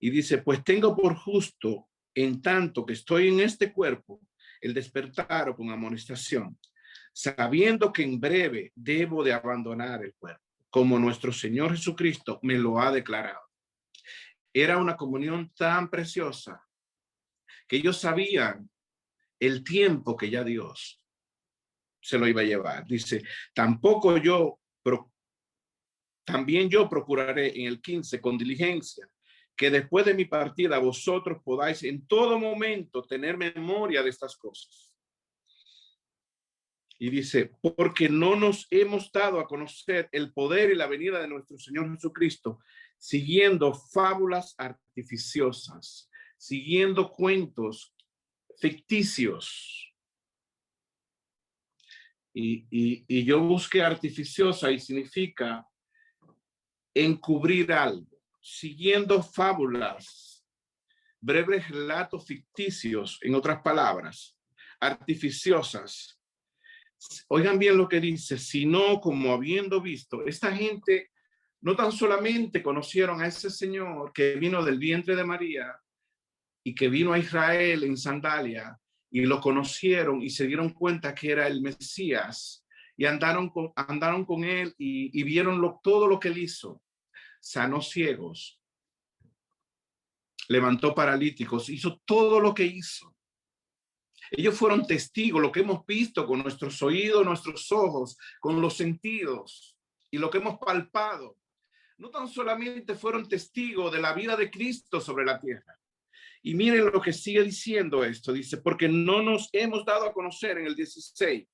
Y dice, pues tengo por justo, en tanto que estoy en este cuerpo, el despertar con amonestación, sabiendo que en breve debo de abandonar el cuerpo, como nuestro Señor Jesucristo me lo ha declarado. Era una comunión tan preciosa que ellos sabían el tiempo que ya Dios se lo iba a llevar. Dice, también yo procuraré en el 15 con diligencia que después de mi partida vosotros podáis en todo momento tener memoria de estas cosas. Y dice, porque no nos hemos dado a conocer el poder y la venida de nuestro Señor Jesucristo, siguiendo fábulas artificiosas, siguiendo cuentos ficticios. Y yo busqué artificiosa y significa encubrir algo, siguiendo fábulas, breves relatos ficticios, en otras palabras, artificiosas. Oigan bien lo que dice, sino como habiendo visto, esta gente no tan solamente conocieron a ese Señor que vino del vientre de María y que vino a Israel en sandalia, y lo conocieron y se dieron cuenta que era el Mesías, y andaron con él y vieron todo lo que él hizo. Sanó ciegos, levantó paralíticos, hizo todo lo que hizo. Ellos fueron testigos, lo que hemos visto con nuestros oídos, nuestros ojos, con los sentidos. y lo que hemos palpado, no tan solamente fueron testigos de la vida de Cristo sobre la tierra. Y miren lo que sigue diciendo esto. Dice, porque no nos hemos dado a conocer en el 16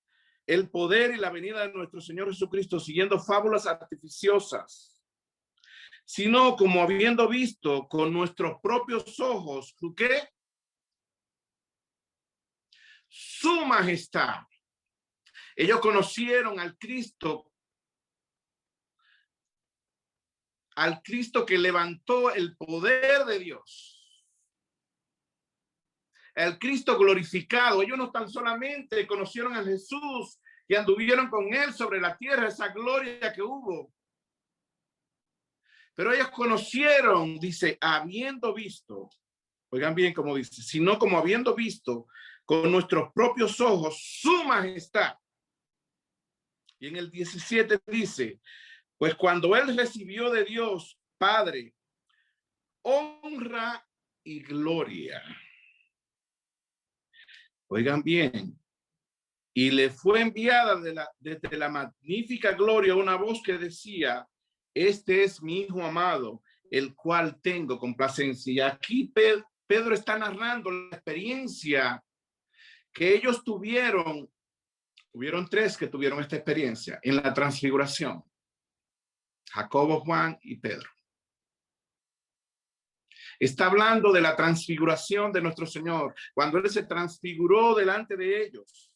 el poder y la venida de nuestro Señor Jesucristo siguiendo fábulas artificiosas, sino como habiendo visto con nuestros propios ojos, ¿qué? Su majestad. Ellos conocieron al Cristo que levantó el poder de Dios. El Cristo glorificado. Ellos no tan solamente conocieron a Jesús y anduvieron con él sobre la tierra, esa gloria que hubo, pero ellos conocieron, dice, habiendo visto, oigan bien como dice, sino como habiendo visto con nuestros propios ojos su majestad. Y en el 17 dice, pues cuando él recibió de Dios Padre honra y gloria. Oigan bien, y le fue enviada desde la magnífica gloria una voz que decía, este es mi Hijo amado, el cual tengo complacencia. Y aquí Pedro está narrando la experiencia que ellos tuvieron. Hubieron tres que tuvieron esta experiencia en la transfiguración: Jacobo, Juan y Pedro. Está hablando de la transfiguración de nuestro Señor, cuando Él se transfiguró delante de ellos.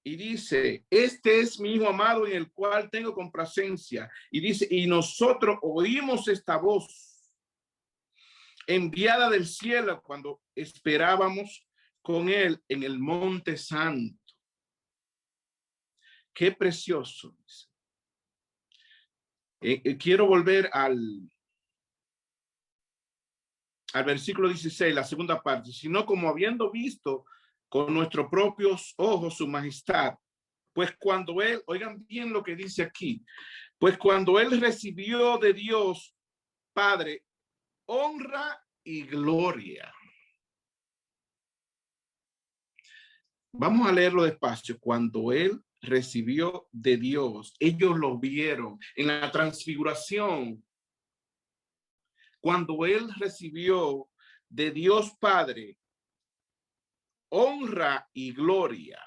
Y dice, este es mi Hijo amado en el cual tengo complacencia. Y dice, y nosotros oímos esta voz enviada del cielo cuando esperábamos con Él en el Monte Santo. Qué precioso. Quiero volver al versículo 16, la segunda parte, sino como habiendo visto con nuestros propios ojos su majestad, pues cuando él, oigan bien lo que dice aquí, pues cuando él recibió de Dios Padre honra y gloria. Vamos a leerlo despacio. Cuando él recibió de Dios, ellos lo vieron en la transfiguración. Cuando él recibió de Dios Padre honra y gloria.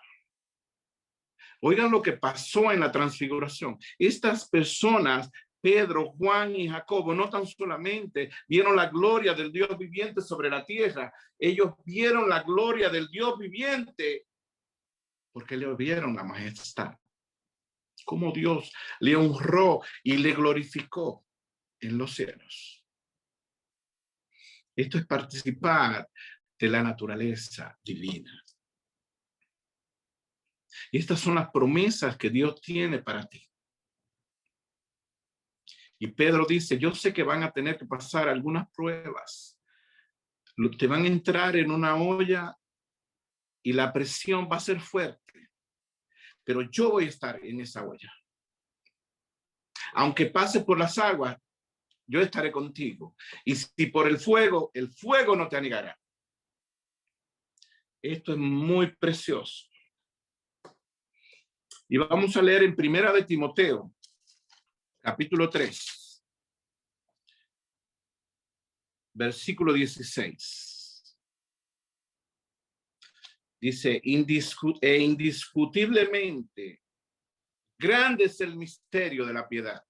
Oigan lo que pasó en la transfiguración. Estas personas, Pedro, Juan y Jacobo, no tan solamente vieron la gloria del Dios viviente sobre la tierra, ellos vieron la gloria del Dios viviente porque le vieron la majestad. Cómo Dios le honró y le glorificó en los cielos. Esto es participar de la naturaleza divina. Y estas son las promesas que Dios tiene para ti. Y Pedro dice, yo sé que van a tener que pasar algunas pruebas. Te van a entrar en una olla y la presión va a ser fuerte. Pero yo voy a estar en esa olla. Aunque pase por las aguas, yo estaré contigo. Y si por el fuego no te anegará. Esto es muy precioso. Y vamos a leer en Primera de Timoteo, capítulo 3, versículo 16. Dice, indiscutiblemente, grande es el misterio de la piedad.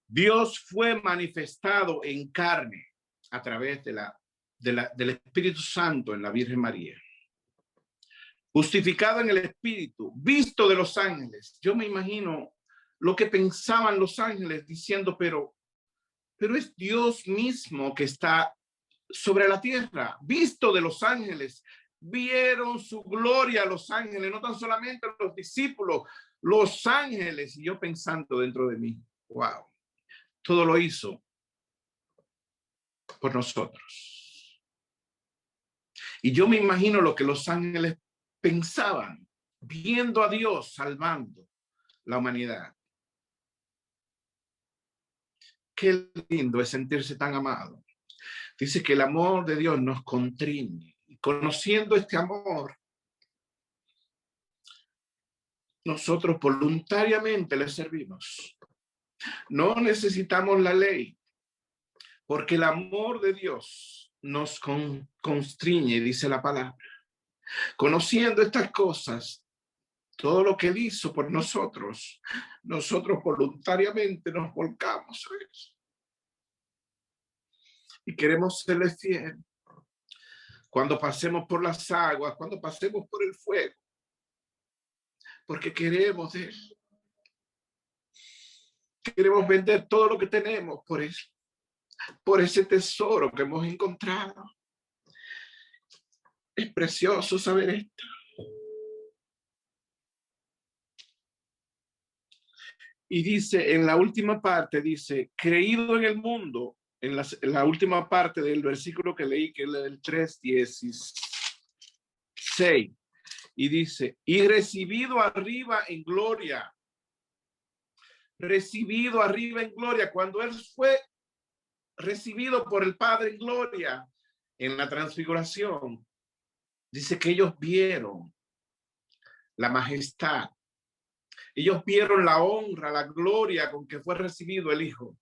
Dios fue manifestado en carne a través del Espíritu Santo en la Virgen María. Justificado en el Espíritu, visto de los ángeles. Yo me imagino lo que pensaban los ángeles diciendo, pero es Dios mismo que está sobre la tierra, visto de los ángeles. Vieron su gloria a los ángeles, no tan solamente los discípulos, los ángeles. Y yo pensando dentro de mí, wow, todo lo hizo por nosotros. Y yo me imagino lo que los ángeles pensaban, viendo a Dios salvando la humanidad. Qué lindo es sentirse tan amado. Dice que el amor de Dios nos contriñe. Y conociendo este amor, nosotros voluntariamente le servimos. No necesitamos la ley, porque el amor de Dios nos constriñe, dice la palabra. Conociendo estas cosas, todo lo que Él hizo por nosotros, nosotros voluntariamente nos volcamos a eso. Y queremos serle fiel. Cuando pasemos por las aguas, cuando pasemos por el fuego, porque queremos de Él. Queremos vender todo lo que tenemos por eso, por ese tesoro que hemos encontrado. Es precioso saber esto. Y dice, en la última parte, dice, creído en el mundo, en la última parte del versículo que leí, que es el 3:16, y dice, y recibido arriba en gloria. Recibido arriba en gloria, cuando Él fue recibido por el Padre en gloria en la transfiguración, dice que ellos vieron la majestad, ellos vieron la honra, la gloria con que fue recibido el Hijo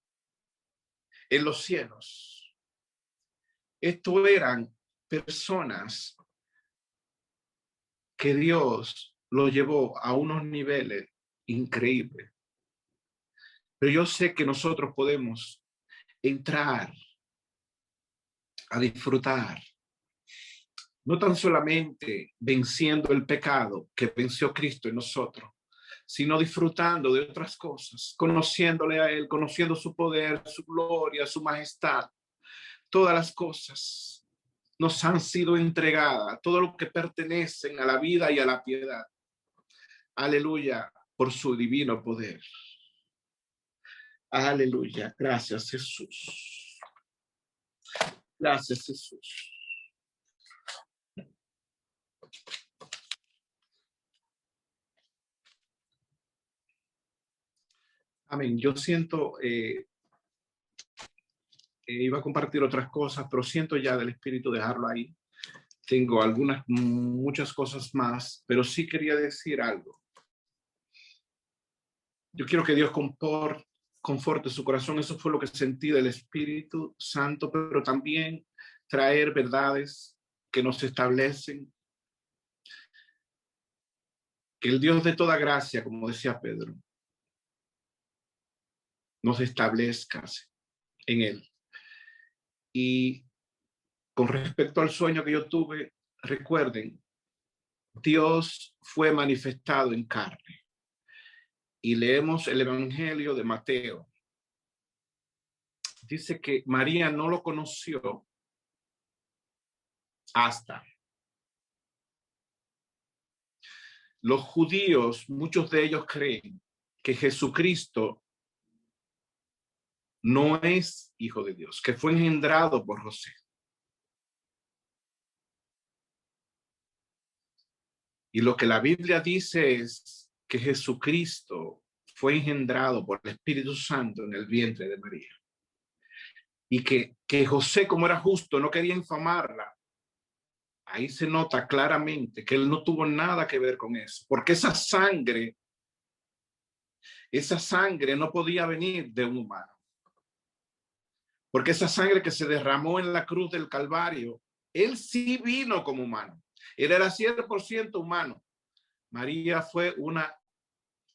en los cielos. Esto eran personas que Dios lo llevó a unos niveles increíbles. Pero yo sé que nosotros podemos entrar a disfrutar, no tan solamente venciendo el pecado que venció Cristo en nosotros, sino disfrutando de otras cosas, conociéndole a Él, conociendo su poder, su gloria, su majestad. Todas las cosas nos han sido entregadas, todo lo que pertenecen a la vida y a la piedad. Aleluya, por su divino poder. Aleluya, gracias Jesús. Gracias Jesús. Amén. Yo siento, iba a compartir otras cosas, pero siento ya del Espíritu dejarlo ahí. Tengo muchas cosas más, pero sí quería decir algo. Yo quiero que Dios conforte su corazón. Eso fue lo que sentí del Espíritu Santo, pero también traer verdades que nos establecen. Que el Dios de toda gracia, como decía Pedro, nos establezca en Él. Y con respecto al sueño que yo tuve, recuerden, Dios fue manifestado en carne. Y leemos el Evangelio de Mateo. Dice que María no lo conoció hasta. Los judíos, muchos de ellos creen que Jesucristo no es hijo de Dios, que fue engendrado por José. Y lo que la Biblia dice es que Jesucristo fue engendrado por el Espíritu Santo en el vientre de María. Y que José, como era justo, no quería infamarla. Ahí se nota claramente que él no tuvo nada que ver con eso, porque esa sangre no podía venir de un humano. Porque esa sangre que se derramó en la cruz del Calvario, él sí vino como humano. Él era 100% humano. María fue una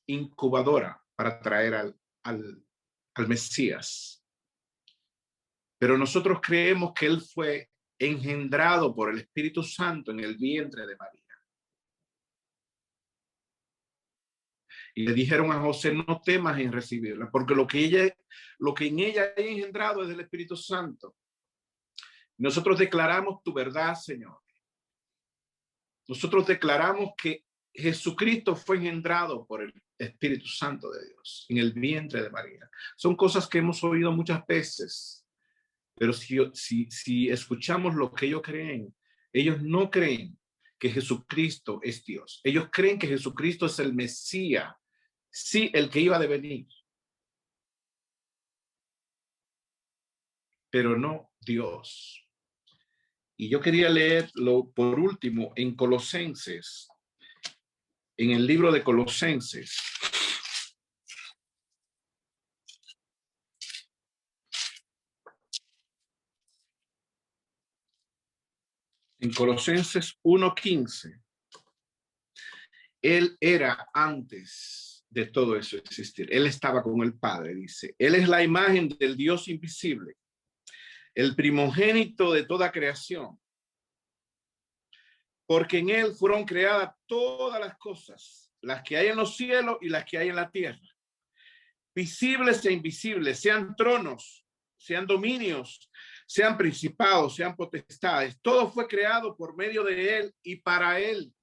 incubadora para traer al Mesías. Pero nosotros creemos que él fue engendrado por el Espíritu Santo en el vientre de María. Y le dijeron a José, no temas en recibirla, porque lo que en ella ha engendrado es del Espíritu Santo. Nosotros declaramos tu verdad, Señor. Nosotros declaramos que Jesucristo fue engendrado por el Espíritu Santo de Dios en el vientre de María. Son cosas que hemos oído muchas veces, pero si escuchamos lo que ellos no creen que Jesucristo es Dios. Ellos creen que Jesucristo es el Mesías, sí, el que iba a venir, pero no Dios. Y yo quería leerlo por último en Colosenses, en el libro de Colosenses. En Colosenses 1:15. Él era antes de todo eso existir. Él estaba con el Padre, dice. Él es la imagen del Dios invisible, el primogénito de toda creación. Porque en él fueron creadas todas las cosas, las que hay en los cielos y las que hay en la tierra, visibles e invisibles, sean tronos, sean dominios, sean principados, sean potestades. Todo fue creado por medio de él y para él.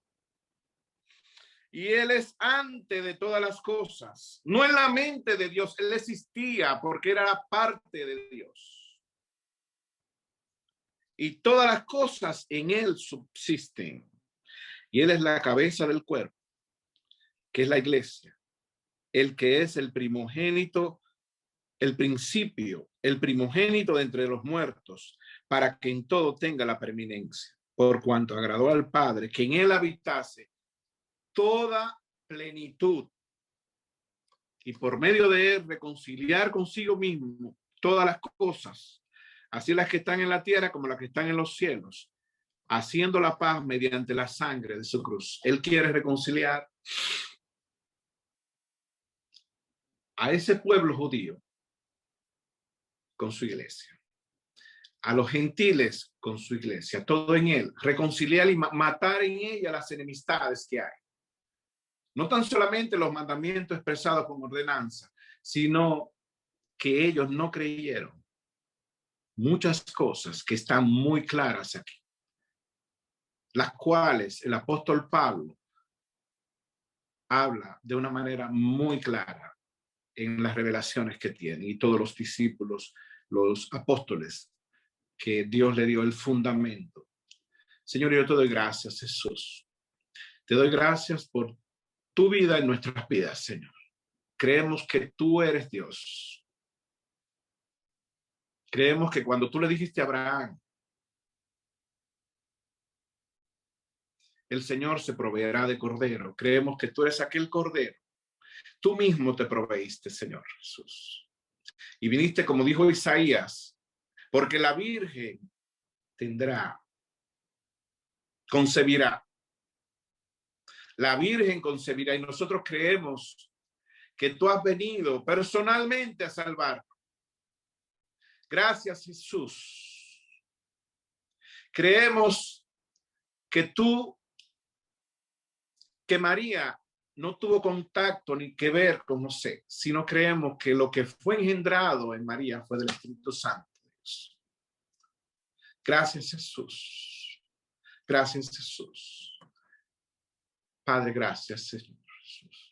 Y él es antes de todas las cosas. No en la mente de Dios, él existía porque era parte de Dios. Y todas las cosas en él subsisten. Y él es la cabeza del cuerpo, que es la iglesia. El que es el primogénito, el principio, el primogénito de entre los muertos, para que en todo tenga la preeminencia. Por cuanto agradó al Padre, que en él habitase toda plenitud, y por medio de él reconciliar consigo mismo todas las cosas, así las que están en la tierra como las que están en los cielos, haciendo la paz mediante la sangre de su cruz. Él quiere reconciliar a ese pueblo judío con su iglesia, a los gentiles con su iglesia, todo en él, reconciliar y matar en ella las enemistades que hay. No tan solamente los mandamientos expresados como ordenanza, sino que ellos no creyeron muchas cosas que están muy claras aquí, las cuales el apóstol Pablo habla de una manera muy clara en las revelaciones que tiene, y todos los discípulos, los apóstoles, que Dios le dio el fundamento. Señor, yo te doy gracias, Jesús. Te doy gracias por tu vida en nuestras vidas, Señor. Creemos que tú eres Dios. Creemos que cuando tú le dijiste a Abraham, el Señor se proveerá de cordero. Creemos que tú eres aquel cordero. Tú mismo te proveíste, Señor Jesús. Y viniste, como dijo Isaías, porque la Virgen concebirá. La Virgen concebirá, y nosotros creemos que tú has venido personalmente a salvar. Gracias, Jesús. Creemos que María no tuvo contacto ni que ver con José, sino creemos que lo que fue engendrado en María fue del Espíritu Santo. Gracias, Jesús. Gracias, Jesús. Padre, gracias, Señor Jesús.